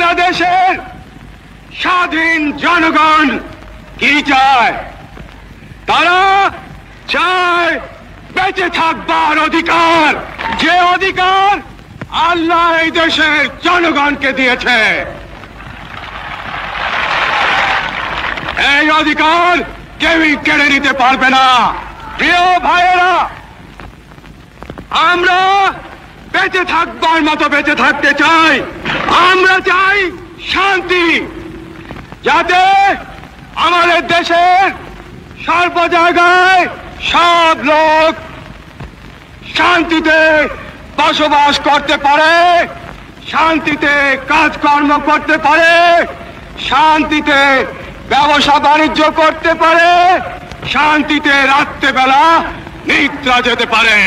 বাংলাদেশের স্বাধীন জনগণ কি চায়? তারা চায় বেঁচে থাকবার অধিকার, যে অধিকার আল্লাহ এই দেশের জনগণকে দিয়েছে। এই অধিকার কেউই কেড়ে নিতে পারবে না। প্রিয় ভাইয়েরা, আমরা বেঁচে থাকবার মতো বেঁচে থাকতে চাই। আমরা চাই শান্তি, যাতে আমাদের দেশের সর্ব জায়গায় সব লোক শান্তিতে বসবাস করতে পারে, শান্তিতে কাজকর্ম করতে পারে, শান্তিতে ব্যবসা বাণিজ্য করতে পারে, শান্তিতে রাত্রেবেলা নিদ্রা যেতে পারে।